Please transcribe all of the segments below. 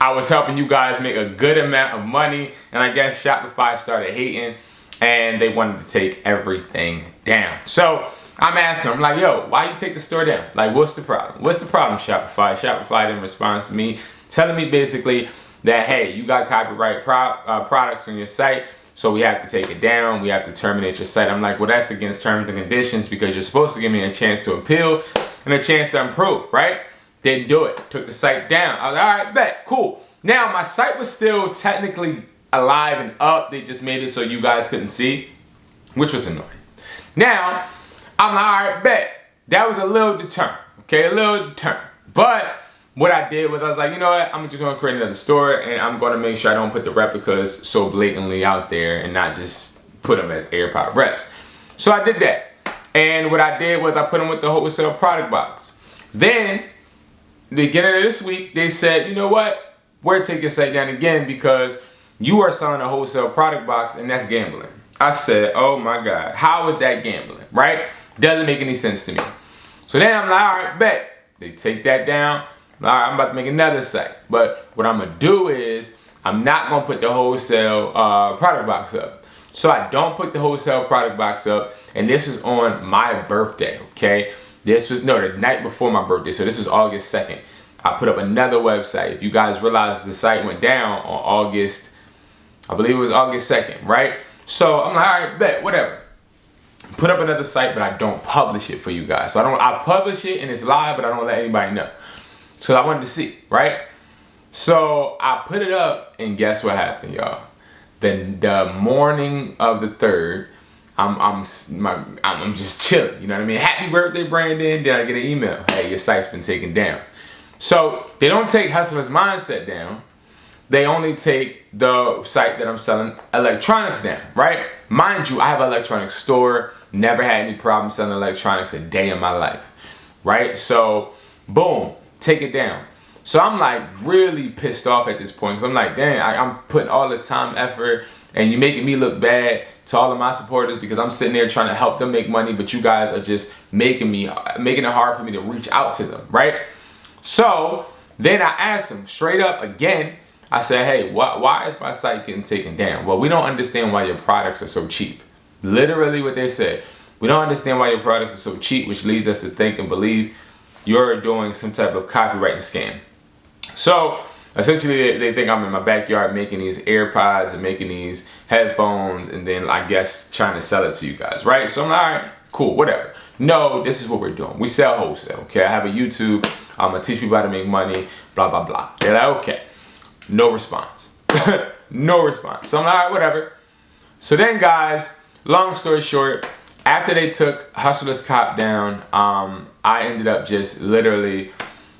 I was helping you guys make a good amount of money, and I guess Shopify started hating and they wanted to take everything down. So I'm asking them, like, yo, why you take the store down? Like, what's the problem? What's the problem, Shopify? Shopify didn't respond to me, telling me basically that, hey, you got copyright products on your site, so we have to take it down. We have to terminate your site. I'm like, well, that's against terms and conditions because you're supposed to give me a chance to appeal and a chance to improve, right? Didn't do it. Took the site down. I was like, all right, bet, cool. Now, my site was still technically alive and up. They just made it so you guys couldn't see, which was annoying. Now, I'm like, all right, bet. That was a little deterrent, okay? A little deterrent. But what I did was I was like, you know what? I'm just going to create another store, and I'm going to make sure I don't put the replicas so blatantly out there and not just put them as AirPod reps. So I did that. And what I did was I put them with the wholesale product box. Then, the beginning of this week, they said, you know what? We're taking your site down again because you are selling a wholesale product box and that's gambling. I said, oh my God, how is that gambling, right? Doesn't make any sense to me. So then I'm like, all right, bet. They take that down. All right, I'm about to make another site. But what I'm going to do is I'm not going to put the wholesale product box up. So I don't put the wholesale product box up, and this is on my birthday, okay? This was, no, the night before my birthday, so this was August 2nd. I put up another website. If you guys realize the site went down on August, I believe it was August 2nd, right? So I'm like, all right, bet, whatever. Put up another site, but I don't publish it for you guys. So I publish it and it's live, but I don't let anybody know. So I wanted to see, right? So I put it up, and guess what happened, y'all? The morning of the 3rd, I'm just chilling, you know what I mean? Happy birthday, Brandon. Then I get an email. Hey, your site's been taken down. So they don't take Hustler's Mindset down. They only take the site that I'm selling electronics down, right? Mind you, I have an electronics store. Never had any problem selling electronics a day in my life, right? So, boom, take it down. So I'm like really pissed off at this point. Cause I'm like, dang, I'm putting all this time, effort, and you're making me look bad to all of my supporters because I'm sitting there trying to help them make money, but you guys are just making it hard for me to reach out to them, right? So then I asked them straight up again. I said, hey, why is my site getting taken down? Well, we don't understand why your products are so cheap. Literally what they said. We don't understand why your products are so cheap, which leads us to think and believe you're doing some type of copyright scam. So essentially they think I'm in my backyard making these AirPods and making these headphones and then I guess trying to sell it to you guys, right? So I'm like, all right, cool, whatever. No, this is what we're doing. We sell wholesale, okay? I have a YouTube. I'm gonna teach people how to make money, blah, blah, blah. They're like, okay. No response. No response. So I'm like, all right, whatever. So then, guys, long story short, after they took Hustler's Cop down, I ended up just literally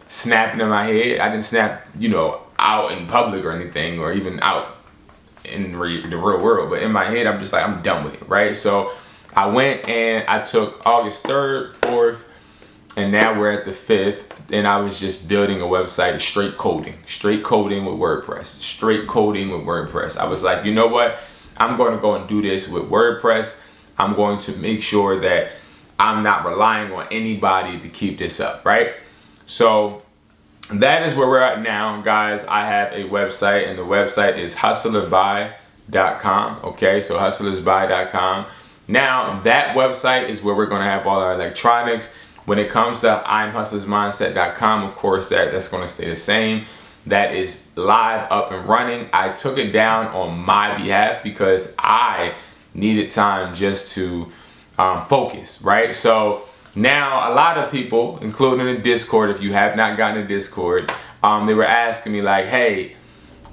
snapping in my head. I didn't snap, you know, out in public or anything, or even out in the real world. But in my head, I'm just like, I'm done with it, right? So I went and I took August 3rd, 4th, and now we're at the 5th. And I was just building a website, straight coding with WordPress, straight coding with WordPress. I was like, you know what? I'm going to go and do this with WordPress. I'm going to make sure that I'm not relying on anybody to keep this up, right? So that is where we're at now, guys. I have a website, and the website is hustlersbuy.com. Okay, so hustlersbuy.com. Now, that website is where we're going to have all our electronics. When it comes to imhustlersmindset.com, of course, that's going to stay the same. That is live, up and running. I took it down on my behalf because I needed time just to focus, right? So now a lot of people, including the Discord, if you have not gotten a Discord, they were asking me like, hey,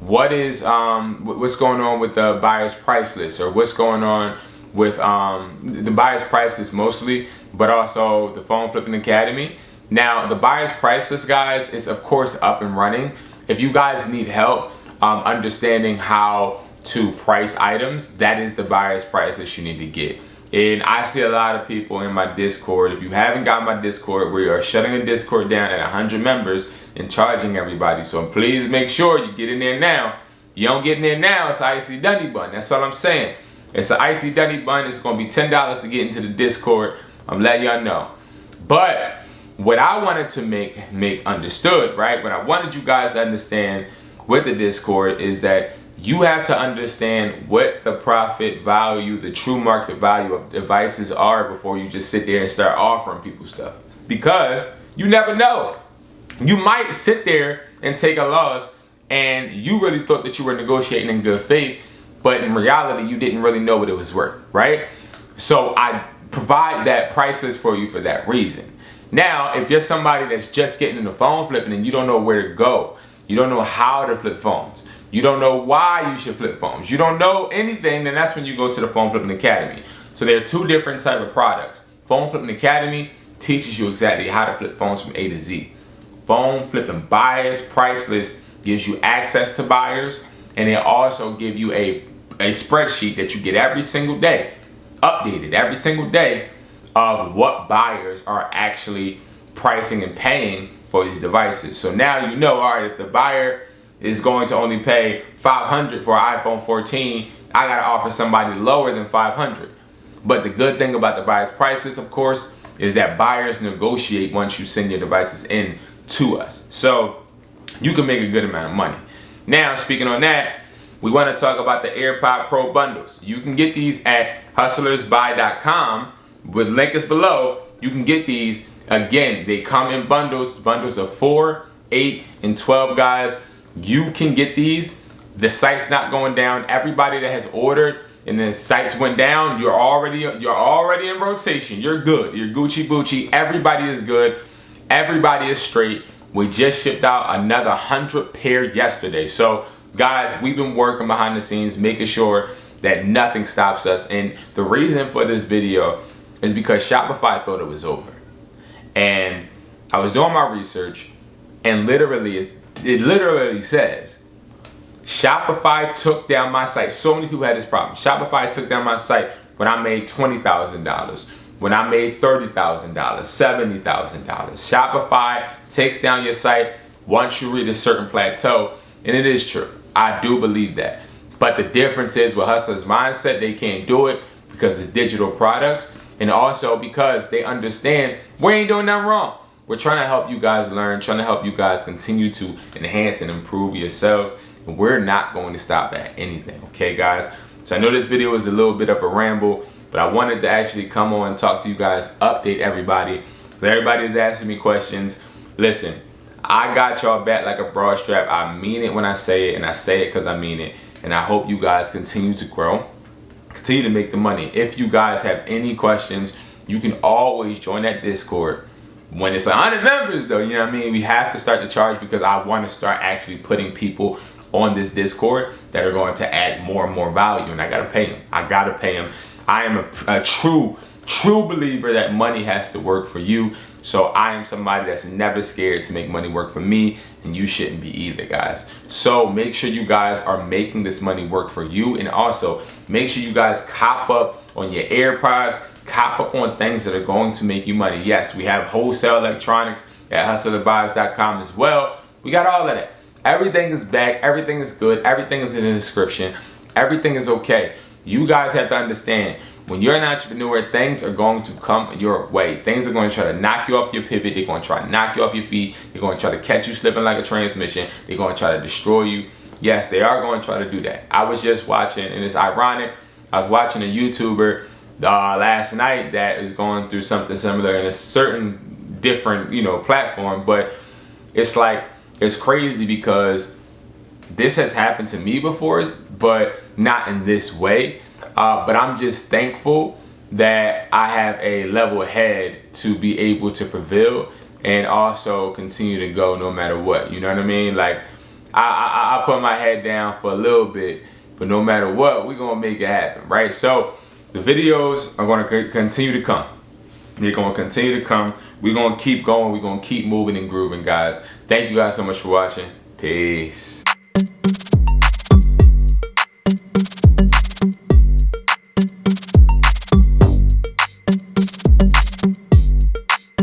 what's going on with the buyer's price list, or what's going on with the buyer's price list mostly, but also the Phone Flipping Academy. Now, the buyer's price list, guys, is of course up and running. If you guys need help understanding how to price items, that is the buyer's price list you need to get. And I see a lot of people in my Discord. If you haven't got my Discord, we are shutting the Discord down at 100 members and charging everybody. So please make sure you get in there now. You don't get in there now, it's an icy Dunny bun. That's all I'm saying. It's an icy Dunny bun. It's going to be $10 to get into the Discord. I'm letting y'all know. But what I wanted to make understood, right? What I wanted you guys to understand with the Discord is that you have to understand what the profit value, the true market value of devices are before you just sit there and start offering people stuff. Because you never know. You might sit there and take a loss and you really thought that you were negotiating in good faith, but in reality, you didn't really know what it was worth, right? So I provide that price list for you for that reason. Now, if you're somebody that's just getting into phone flipping and you don't know where to go, you don't know how to flip phones, you don't know why you should flip phones, you don't know anything, then that's when you go to the Phone Flipping Academy. So there are two different type of products. Phone Flipping Academy teaches you exactly how to flip phones from A to Z. Phone Flipping Buyers Price List gives you access to buyers, and they also give you a spreadsheet that you get every single day, updated every single day, of what buyers are actually pricing and paying for these devices. So now you know, all right, if the buyer is going to only pay $500 for an iPhone 14, I gotta offer somebody lower than $500. But the good thing about the buyer's price list, of course, is that buyers negotiate once you send your devices in to us. So you can make a good amount of money. Now, speaking on that, we want to talk about the AirPod Pro bundles. You can get these at hustlersbuy.com. With link is below. You can get these. Again, they come in bundles of 4, 8, and 12, guys. You can get these. The site's not going down. Everybody that has ordered and the sites went down, you're already in rotation. You're good. You're Gucci Bucci. Everybody is good. Everybody is straight. We just shipped out another 100 pair yesterday. So guys, we've been working behind the scenes, making sure that nothing stops us. And the reason for this video is because Shopify thought it was over. And I was doing my research, and it literally says, Shopify took down my site. So many people had this problem. Shopify took down my site when I made $20,000, when I made $30,000, $70,000. Shopify takes down your site once you reach a certain plateau, and it is true. I do believe that. But the difference is with Hustler's Mindset, they can't do it because it's digital products, and also because they understand we ain't doing nothing wrong. We're trying to help you guys learn, trying to help you guys continue to enhance and improve yourselves, and we're not going to stop at anything, okay guys? So I know this video is a little bit of a ramble, but I wanted to actually come on and talk to you guys, update everybody. For everybody that's asking me questions, listen, I got y'all back like a broad strap. I mean it when I say it, and I say it because I mean it. And I hope you guys continue to grow, continue to make the money. If you guys have any questions, you can always join that Discord. When it's 100 members though, you know what I mean? We have to start the charge because I want to start actually putting people on this Discord that are going to add more and more value, and I gotta pay them. I gotta pay them. I am a true believer that money has to work for you. So I am somebody that's never scared to make money work for me, and you shouldn't be either, guys. So make sure you guys are making this money work for you, and also make sure you guys cop up on your AirPods, cop up on things that are going to make you money. Yes, we have wholesale electronics at hustlerbuys.com as well. We got all of that. Everything is back, everything is good, everything is in the description, everything is okay. You guys have to understand, when you're an entrepreneur, things are going to come your way. Things are going to try to knock you off your pivot. They're going to try to knock you off your feet. They're going to try to catch you slipping like a transmission. They're going to try to destroy you. Yes, they are going to try to do that. I was just watching, and it's ironic, I was watching a YouTuber last night that is going through something similar in a certain different, platform, but it's like, it's crazy because this has happened to me before, but not in this way. But I'm just thankful that I have a level head to be able to prevail and also continue to go no matter what. You know what I mean? Like, I put my head down for a little bit, but no matter what, we're going to make it happen, right? So the videos are going to continue to come. They're going to continue to come. We're going to keep going. We're going to keep moving and grooving, guys. Thank you guys so much for watching. Peace.